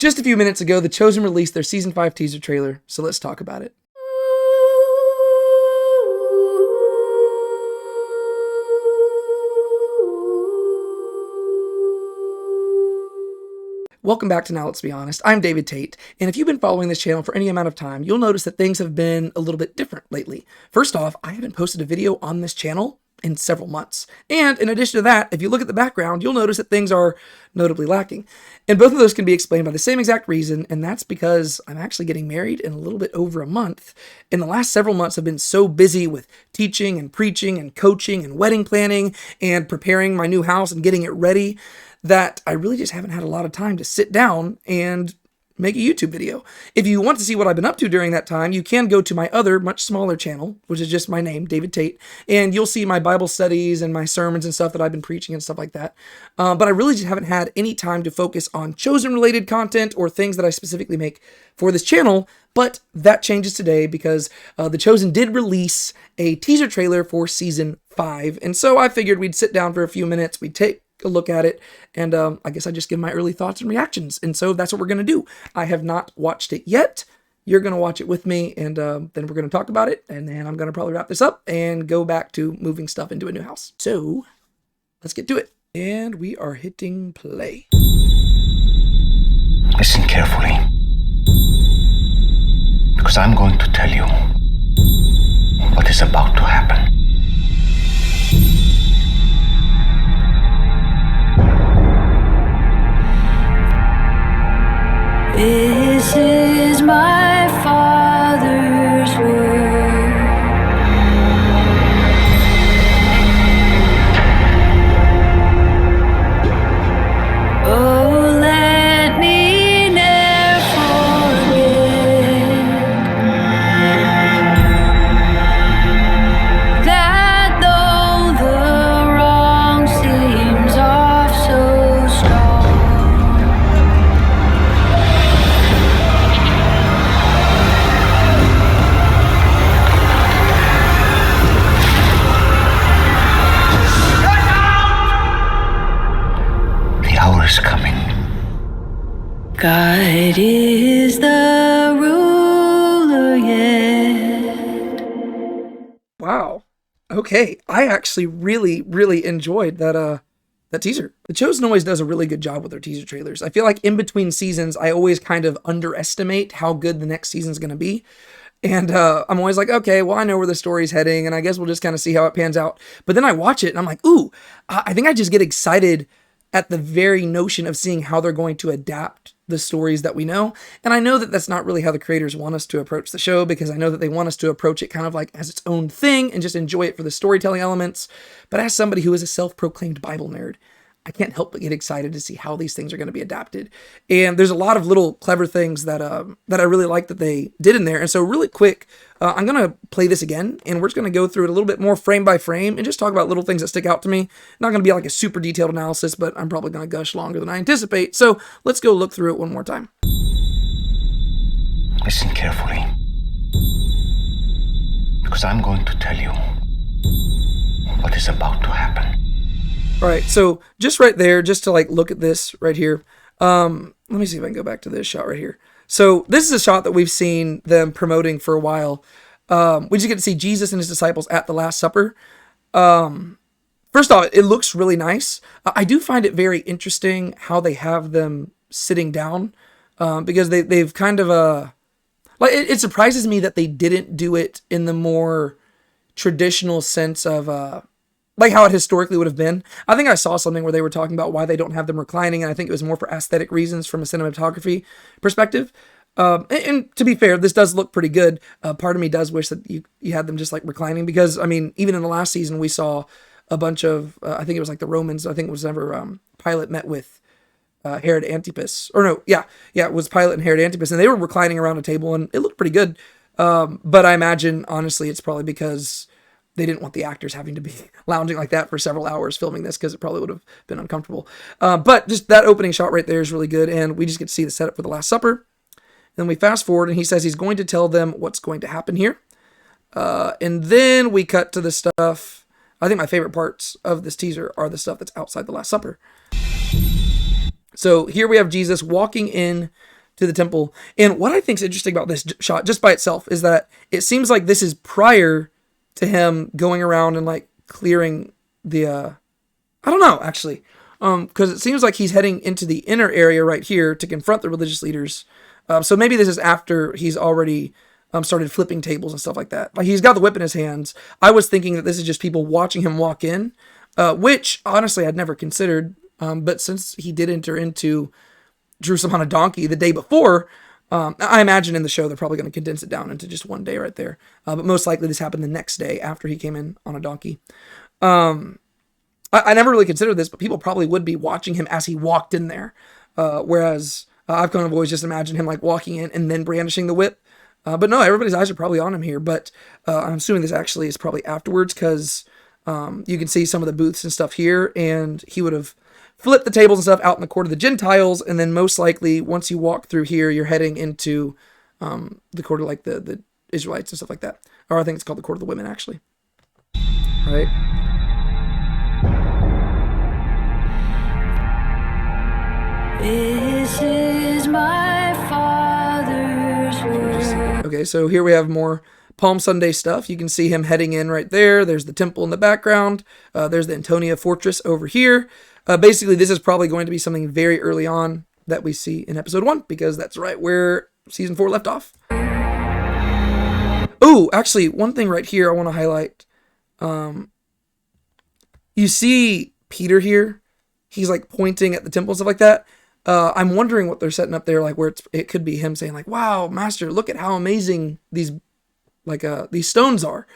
Just a few minutes ago, The Chosen released their Season 5 teaser trailer, so let's talk about it. Welcome back to Now Let's Be Honest. I'm David Tate, and if you've been following this channel for any amount of time, you'll notice that things have been a little bit different lately. First off, I haven't posted a video on this channel in several months. And in addition to that, if you look at the background, you'll notice that things are notably lacking. And both of those can be explained by the same exact reason, and that's because I'm actually getting married in a little bit over a month. And the last several months have been so busy with teaching and preaching and coaching and wedding planning and preparing my new house and getting it ready that I really just haven't had a lot of time to sit down and make a YouTube video. If you want to see what I've been up to during that time, you can go to my other, much smaller channel, which is just my name, David Tate, and you'll see my Bible studies and my sermons and stuff that I've been preaching and stuff like that. But I really just haven't had any time to focus on Chosen-related content or things that I specifically make for this channel, but that changes today because The Chosen did release a teaser trailer for Season 5, and so I figured we'd sit down for a few minutes, we'd take a look at it, and I guess I just give my early thoughts and reactions, and so that's what we're going to do. I have not watched it yet. You're going to watch it with me, and then we're going to talk about it, and then I'm going to probably wrap this up and go back to moving stuff into a new house. So, let's get to it. And we are hitting play. Listen carefully, because I'm going to tell you what is about to happen. This is my Father's word. Oh, let me never forget that though the wrong seems off so strong, Is coming. God is the ruler yet. Wow. Okay. I actually really enjoyed that teaser. The Chosen always does a really good job with their teaser trailers. I feel like in between seasons, I always kind of underestimate how good the next season's going to be. And I'm always like, okay, well, I know where the story's heading, and I guess we'll just kind of see how it pans out. But then I watch it, and I'm like, ooh, I think I just get excited at the very notion of seeing how they're going to adapt the stories that we know. And I know that that's not really how the creators want us to approach the show, because I know that they want us to approach it kind of like as its own thing and just enjoy it for the storytelling elements. But as somebody who is a self-proclaimed Bible nerd, I can't help but get excited to see how these things are going to be adapted. And there's a lot of little clever things that I really like that they did in there. And so really quick, I'm going to play this again, and we're just going to go through it a little bit more frame by frame and just talk about little things that stick out to me. Not going to be like a super detailed analysis, but I'm probably going to gush longer than I anticipate. So let's go look through it one more time. Listen carefully, because I'm going to tell you what is about to happen. All right, so just right there, just to like look at this right here. Let me see if I can go back to this shot right here. So this is a shot that we've seen them promoting for a while. We just get to see Jesus and his disciples at the Last Supper. First off, it looks really nice. I do find it very interesting how they have them sitting down, because they've kind of like it surprises me that they didn't do it in the more traditional sense of like how it historically would have been. I think I saw something where they were talking about why they don't have them reclining, and I think it was more for aesthetic reasons from a cinematography perspective. And to be fair, this does look pretty good. Part of me does wish that you had them just like reclining, because, I mean, even in the last season, we saw a bunch of, I think it was like the Romans, I think it was never Pilate met with Herod Antipas. Or no, yeah, it was Pilate and Herod Antipas, and they were reclining around a table, and it looked pretty good. But I imagine, honestly, it's probably because they didn't want the actors having to be lounging like that for several hours filming this, because it probably would have been uncomfortable. But just that opening shot right there is really good, and we just get to see the setup for the Last Supper. Then we fast forward, and he says he's going to tell them what's going to happen here. And then we cut to the stuff. I think my favorite parts of this teaser are the stuff that's outside the Last Supper. So here we have Jesus walking in to the temple. And what I think is interesting about this shot, just by itself, is that it seems like this is prior to him going around and like clearing the, I don't know, actually, because it seems like he's heading into the inner area right here to confront the religious leaders. So maybe this is after he's already started flipping tables and stuff like that. Like he's got the whip in his hands. I was thinking that this is just people watching him walk in, which honestly I'd never considered. But since he did enter into Jerusalem on a donkey the day before, I imagine in the show they're probably going to condense it down into just one day right there. But most likely this happened the next day after he came in on a donkey. I never really considered this, but people probably would be watching him as he walked in there. Whereas I've kind of always just imagined him like walking in and then brandishing the whip. But no, everybody's eyes are probably on him here. But I'm assuming this actually is probably afterwards because you can see some of the booths and stuff here. And he would have flipped the tables and stuff out in the court of the Gentiles. And then most likely, once you walk through here, you're heading into the court of like the Israelites and stuff like that. Or I think it's called the court of the women, actually. All right. This is my Father's word. Okay, so here we have more Palm Sunday stuff. You can see him heading in right there. There's the temple in the background. There's the Antonia Fortress over here. Basically, this is probably going to be something very early on that we see in episode 1 because that's right where season 4 left off. Oh, actually, one thing right here I want to highlight. You see Peter here. He's like pointing at the temple and stuff like that. I'm wondering what they're setting up there, like where it could be him saying like, "Wow, Master, look at how amazing these stones are,"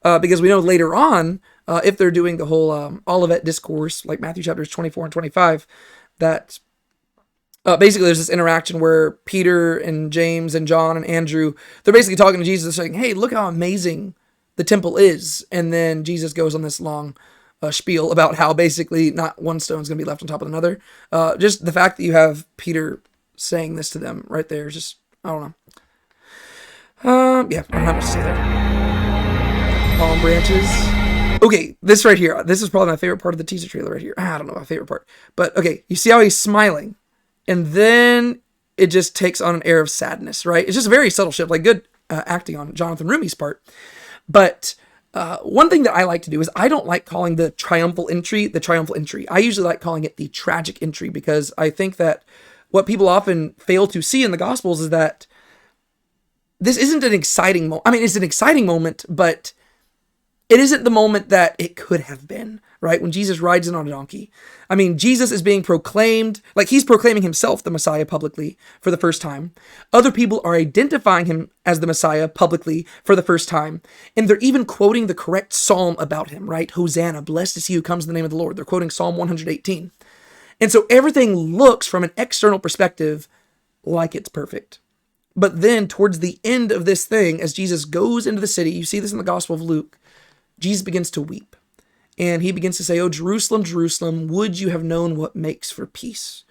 because we know later on, if they're doing the whole Olivet discourse, like Matthew chapters 24 and 25, that basically there's this interaction where Peter and James and John and Andrew, they're basically talking to Jesus, saying, "Hey, look how amazing the temple is," and then Jesus goes on this long spiel about how basically not one stone is going to be left on top of another. Just the fact that you have Peter saying this to them right there is just, I don't know. Yeah, I don't have much to say there. Palm branches. Okay, this right here. This is probably my favorite part of the teaser trailer right here. I don't know my favorite part. But okay, you see how he's smiling. And then it just takes on an air of sadness, right? It's just a very subtle shift, like good acting on Jonathan Rumy's part. But one thing that I like to do is I don't like calling the triumphal entry the triumphal entry. I usually like calling it the tragic entry because I think that what people often fail to see in the Gospels is that this isn't an exciting moment. I mean, it's an exciting moment, but it isn't the moment that it could have been, right? When Jesus rides in on a donkey. I mean, Jesus is being proclaimed, like he's proclaiming himself the Messiah publicly for the first time. Other people are identifying him as the Messiah publicly for the first time. And they're even quoting the correct psalm about him, right? Hosanna, blessed is he who comes in the name of the Lord. They're quoting Psalm 118. And so everything looks from an external perspective like it's perfect. But then towards the end of this thing, as Jesus goes into the city, you see this in the Gospel of Luke, Jesus begins to weep. And he begins to say, "Oh, Jerusalem, Jerusalem, would you have known what makes for peace?"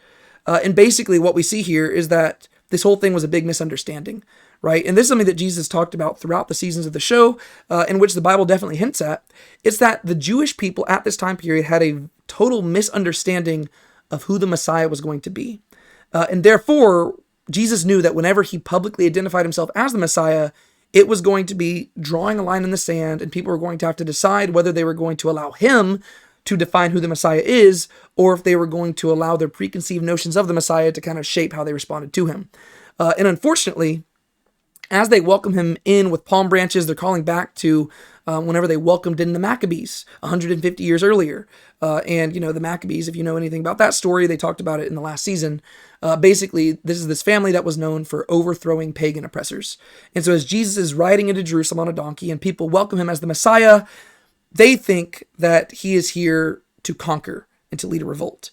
And basically what we see here is that this whole thing was a big misunderstanding, right? And this is something that Jesus talked about throughout the seasons of the show, in which the Bible definitely hints at. It's that the Jewish people at this time period had a total misunderstanding of who the Messiah was going to be. And therefore, Jesus knew that whenever he publicly identified himself as the Messiah, it was going to be drawing a line in the sand, and people were going to have to decide whether they were going to allow him to define who the Messiah is, or if they were going to allow their preconceived notions of the Messiah to kind of shape how they responded to him. And unfortunately, as they welcome him in with palm branches, they're calling back to whenever they welcomed in the Maccabees 150 years earlier. And, you know, the Maccabees, if you know anything about that story, they talked about it in the last season. Basically, this is this family that was known for overthrowing pagan oppressors. And so as Jesus is riding into Jerusalem on a donkey and people welcome him as the Messiah, they think that he is here to conquer and to lead a revolt.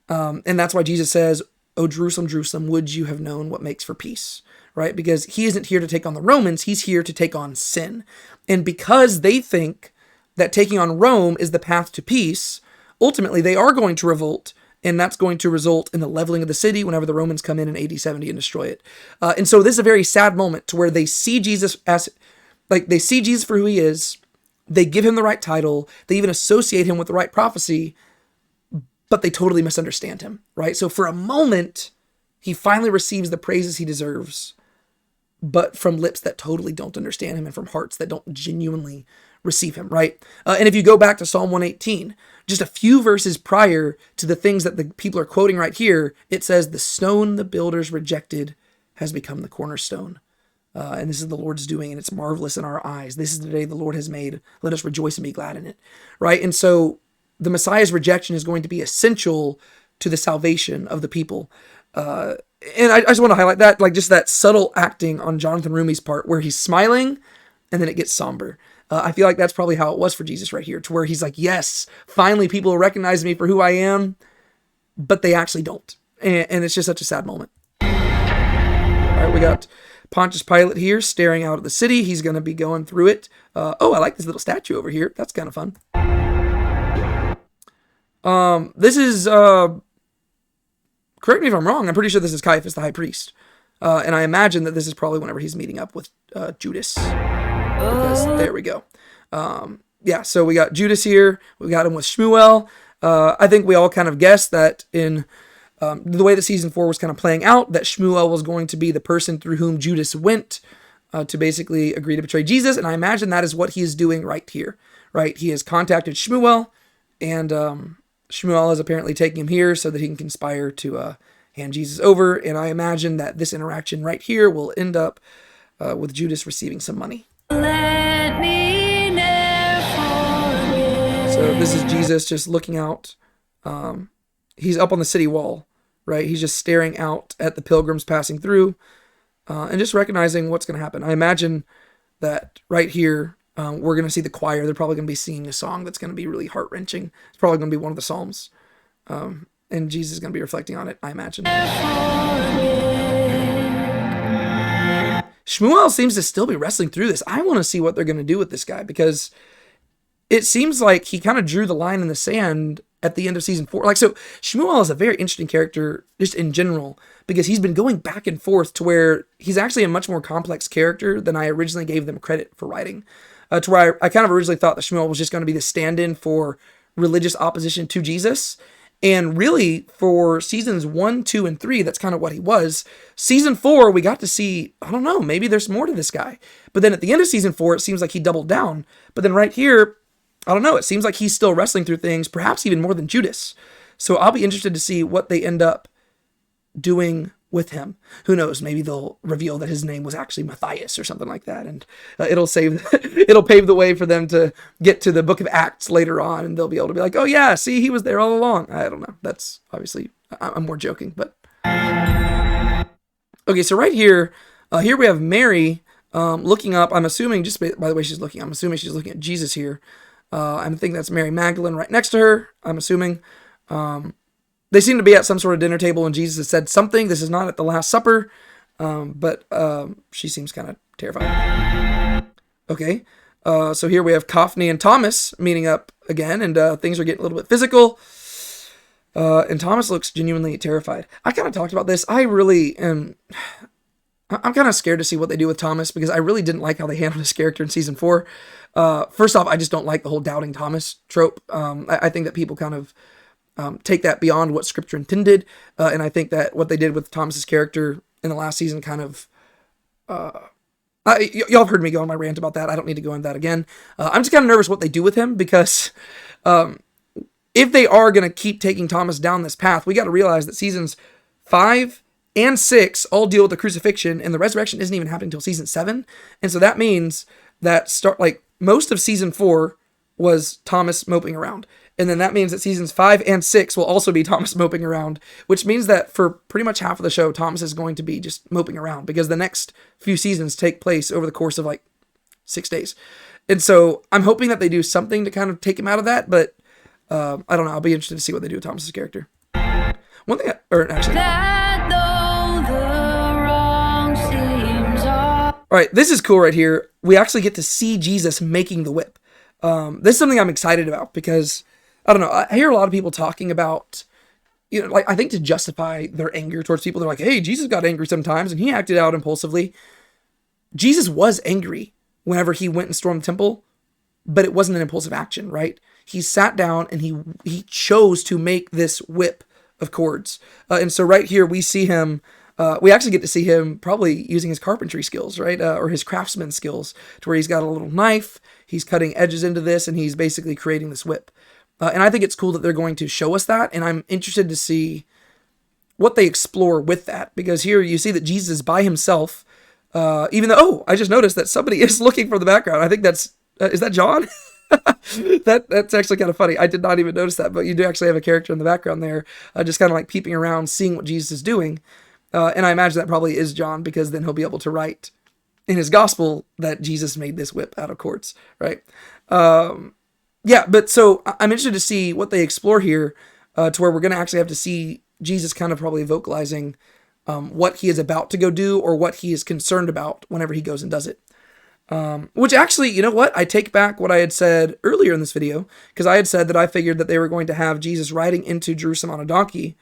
And that's why Jesus says, "Oh, Jerusalem, Jerusalem, would you have known what makes for peace?" Right? Because he isn't here to take on the Romans, he's here to take on sin. And because they think that taking on Rome is the path to peace, ultimately they are going to revolt, and that's going to result in the leveling of the city whenever the Romans come in AD 70 and destroy it. And so this is a very sad moment to where they see Jesus as, like, they see Jesus for who he is, they give him the right title, they even associate him with the right prophecy, but they totally misunderstand him, right? So for a moment, He finally receives the praises he deserves, but from lips that totally don't understand him and from hearts that don't genuinely receive him, right? And if you go back to Psalm 118, just a few verses prior to the things that the people are quoting right here, it says, the stone the builders rejected has become the cornerstone. And this is the Lord's doing, and it's marvelous in our eyes. This is the day the Lord has made. Let us rejoice and be glad in it, right? And so the Messiah's rejection is going to be essential to the salvation of the people. And I just want to highlight that, like just that subtle acting on Jonathan Rumi's part where he's smiling and then it gets somber. I feel like that's probably how it was for Jesus right here, to where he's like, yes, finally people will recognize me for who I am, but they actually don't. And it's just such a sad moment. All right, we got Pontius Pilate here staring out at the city. He's going to be going through it. Oh, I like this little statue over here. That's kind of fun. This is, correct me if I'm wrong, I'm pretty sure this is Caiaphas, the high priest. And I imagine that this is probably whenever he's meeting up with Judas. Because there we go. Yeah, so we got Judas here. We got him with Shmuel. I think we all kind of guessed that in the way that season 4 was kind of playing out, that Shmuel was going to be the person through whom Judas went to basically agree to betray Jesus. And I imagine that is what he is doing right here, right? He has contacted Shmuel, and Shmuel is apparently taking him here so that he can conspire to hand Jesus over. And I imagine that this interaction right here will end up with Judas receiving some money. Let me never forget. So this is Jesus just looking out. He's up on the city wall, right? He's just staring out at the pilgrims passing through and just recognizing what's going to happen. I imagine that right here, we're going to see the choir. They're probably going to be singing a song that's going to be really heart-wrenching. It's probably going to be one of the Psalms. And Jesus is going to be reflecting on it, I imagine. Shmuel seems to still be wrestling through this. I want to see what they're going to do with this guy, because it seems like he kind of drew the line in the sand at the end of season 4. Like, so Shmuel is a very interesting character just in general, because he's been going back and forth to where he's actually a much more complex character than I originally gave them credit for writing. To where I kind of originally thought that Shmuel was just going to be the stand-in for religious opposition to Jesus. And really, for seasons 1, 2, and 3, that's kind of what he was. Season 4, we got to see, I don't know, maybe there's more to this guy. But then at the end of season 4, it seems like he doubled down. But then right here, I don't know, it seems like he's still wrestling through things, perhaps even more than Judas. So I'll be interested to see what they end up doing with him. Who knows? Maybe they'll reveal that his name was actually Matthias or something like that, and it'll pave the way for them to get to the book of Acts later on, and they'll be able to be like, oh yeah, see, he was there all along. I don't know. That's obviously, I'm more joking, but okay. So right here, here we have Mary looking up. I'm assuming, just by the way she's looking, I'm assuming she's looking at Jesus here. I think that's Mary Magdalene right next to her. I'm assuming. They seem to be at some sort of dinner table, and Jesus has said something. This is not at the Last Supper, but she seems kind of terrified. Okay, so here we have Kaphne and Thomas meeting up again, and things are getting a little bit physical. And Thomas looks genuinely terrified. I kind of talked about this. I really am. I'm kind of scared to see what they do with Thomas, because I really didn't like how they handled his character in season 4. First off, I just don't like the whole doubting Thomas trope. I think that people kind of take that beyond what scripture intended. And I think that what they did with Thomas's character in the last season kind of, y'all have heard me go on my rant about that. I don't need to go into that again. I'm just kind of nervous what they do with him, because if they are going to keep taking Thomas down this path, we got to realize that seasons 5 and 6 all deal with the crucifixion, and the resurrection isn't even happening until season 7. And so that means that most of season 4 was Thomas moping around. And then that means that seasons 5 and 6 will also be Thomas moping around, which means that for pretty much half of the show, Thomas is going to be just moping around, because the next few seasons take place over the course of like 6 days. And so I'm hoping that they do something to kind of take him out of that, but I don't know. I'll be interested to see what they do with Thomas's character. One thing, That though the wrong seems all right, this is cool right here. We actually get to see Jesus making the whip. This is something I'm excited about, because I don't know, I hear a lot of people talking about, like, I think to justify their anger towards people, they're like, hey, Jesus got angry sometimes and he acted out impulsively. Jesus was angry whenever he went and stormed the temple, but it wasn't an impulsive action, right? He sat down and he chose to make this whip of chords. And so right here we see him. We actually get to see him probably using his carpentry skills, right? Or his craftsman skills, to where he's got a little knife, he's cutting edges into this, and he's basically creating this whip. And I think it's cool that they're going to show us that, and I'm interested to see what they explore with that, because here you see that Jesus is by himself, even though, I just noticed that somebody is looking from the background. I think that's, is that John? That's actually kind of funny. I did not even notice that, but you do actually have a character in the background there, just kind of like peeping around, seeing what Jesus is doing. And I imagine that probably is John, because then he'll be able to write in his gospel that Jesus made this whip out of cords, right? Yeah, but so I'm interested to see what they explore here, to where we're going to actually have to see Jesus kind of probably vocalizing what he is about to go do, or what he is concerned about whenever he goes and does it. Which actually, you know what? I take back what I had said earlier in this video, because I had said that I figured that they were going to have Jesus riding into Jerusalem on a donkey,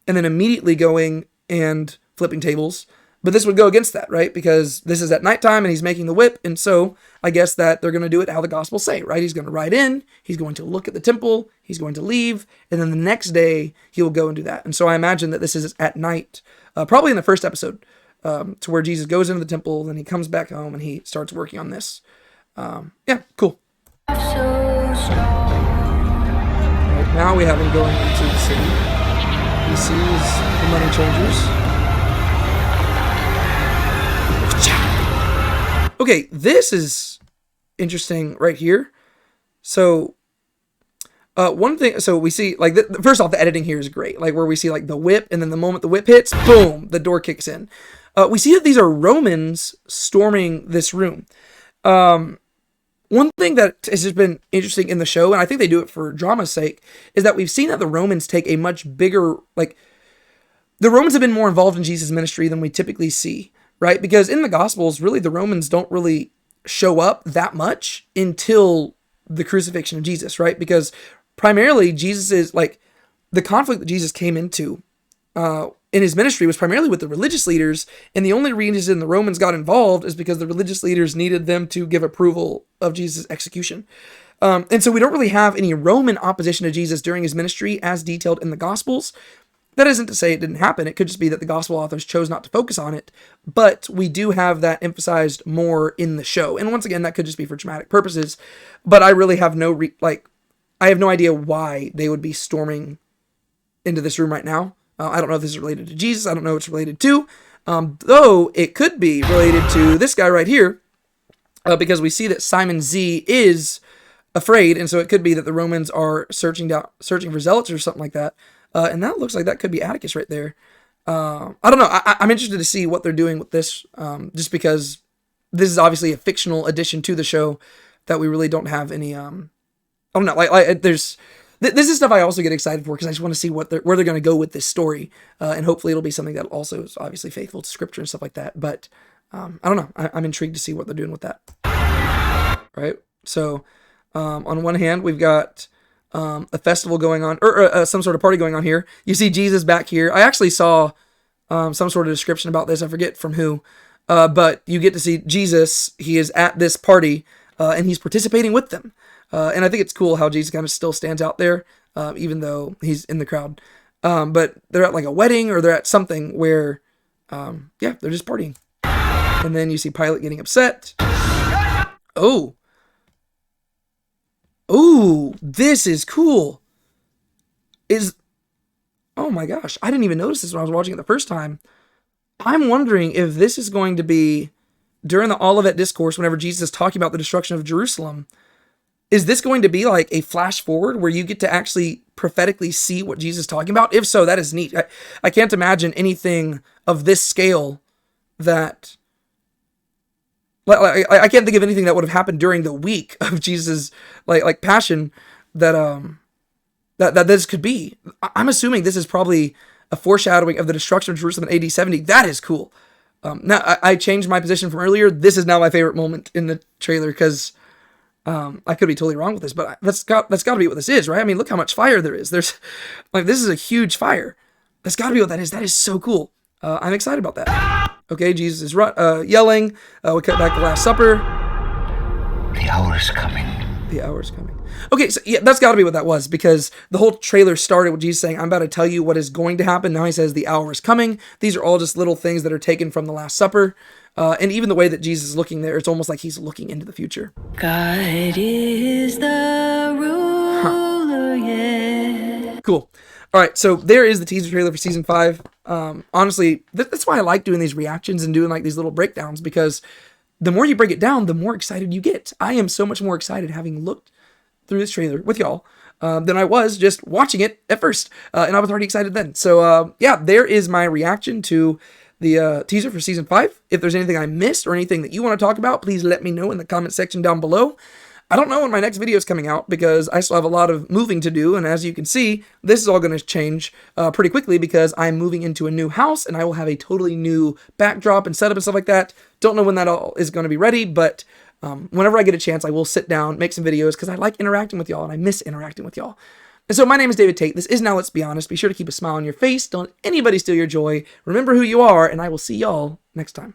and then immediately going and flipping tables. But this would go against that, right? Because this is at nighttime and he's making the whip. And so I guess that they're going to do it how the Gospels say, right? He's going to ride in, he's going to look at the temple, he's going to leave, and then the next day he will go and do that. And so I imagine that this is at night, probably in the first episode, to where Jesus goes into the temple, then he comes back home and he starts working on this. Yeah, cool. So strong. Right, now we have him going into the city. He sees the money changers. Okay, this is interesting right here. So, one thing, so we see, like, first off, the editing here is great. Like, where we see, like, the whip, and then the moment the whip hits, boom, the door kicks in. We see that these are Romans storming this room. One thing that has just been interesting in the show, and I think they do it for drama's sake, is that we've seen that the Romans take a much bigger, like, the Romans have been more involved in Jesus' ministry than we typically see. Right? Because in the Gospels, really, the Romans don't really show up that much until the crucifixion of Jesus, right? Because primarily, Jesus is, like, the conflict that Jesus came into in his ministry was primarily with the religious leaders, and the only reason the Romans got involved is because the religious leaders needed them to give approval of Jesus' execution. And so we don't really have any Roman opposition to Jesus during his ministry as detailed in the Gospels. That isn't to say it didn't happen. It could just be that the gospel authors chose not to focus on it, but we do have that emphasized more in the show. And once again, that could just be for dramatic purposes, but I really have I have no idea why they would be storming into this room right now. I don't know if this is related to Jesus. I don't know what it's related to, though it could be related to this guy right here, because we see that Simon Z is afraid, and so it could be that the Romans are searching for zealots or something like that. And that looks like that could be Atticus right there. I don't know. I'm interested to see what they're doing with this, just because this is obviously a fictional addition to the show that we really don't have any. I don't know. This is stuff I also get excited for, because I just want to see where they're going to go with this story, and hopefully it'll be something that also is obviously faithful to Scripture and stuff like that. But I don't know. I'm intrigued to see what they're doing with that. Right. So on one hand, we've got a festival going on, or some sort of party going on here. You see Jesus back here. I actually saw some sort of description about this. I forget from who, but you get to see Jesus. He is at this party, and he's participating with them. And I think it's cool how Jesus kind of still stands out there, even though he's in the crowd. But they're at like a wedding, or they're at something where, they're just partying. And then you see Pilate getting upset. Oh, this is cool. Oh my gosh, I didn't even notice this when I was watching it the first time. I'm wondering if this is going to be during the Olivet Discourse, whenever Jesus is talking about the destruction of Jerusalem. Is this going to be like a flash forward where you get to actually prophetically see what Jesus is talking about? If so, that is neat. I can't imagine anything of this scale that... I can't think of anything that would have happened during the week of Jesus' like passion that this could be. I'm assuming this is probably a foreshadowing of the destruction of Jerusalem in AD 70. That is cool. Now I changed my position from earlier. This is now my favorite moment in the trailer, because I could be totally wrong with this, but that's got to be what this is, right? I mean, look how much fire there is. There's this is a huge fire. That's got to be what that is. That is so cool. I'm excited about that. Okay, Jesus is yelling. We cut back to the Last Supper. The hour is coming. The hour is coming. Okay, so yeah, that's got to be what that was, because the whole trailer started with Jesus saying, I'm about to tell you what is going to happen. Now he says the hour is coming. These are all just little things that are taken from the Last Supper. And even the way that Jesus is looking there, it's almost like he's looking into the future. God is the ruler, yeah. Cool. All right, so there is the teaser trailer for season 5. Honestly, that's why I like doing these reactions and doing like these little breakdowns, because the more you break it down, the more excited you get. I am so much more excited having looked through this trailer with y'all than I was just watching it at first. And I was already excited then. So yeah, there is my reaction to the teaser for season 5. If there's anything I missed or anything that you want to talk about, please let me know in the comment section down below. I don't know when my next video is coming out because I still have a lot of moving to do. And as you can see, this is all going to change pretty quickly because I'm moving into a new house and I will have a totally new backdrop and setup and stuff like that. Don't know when that all is going to be ready, but whenever I get a chance, I will sit down, make some videos because I like interacting with y'all and I miss interacting with y'all. And so my name is David Tate. This is Now Let's Be Honest. Be sure to keep a smile on your face. Don't let anybody steal your joy. Remember who you are, and I will see y'all next time.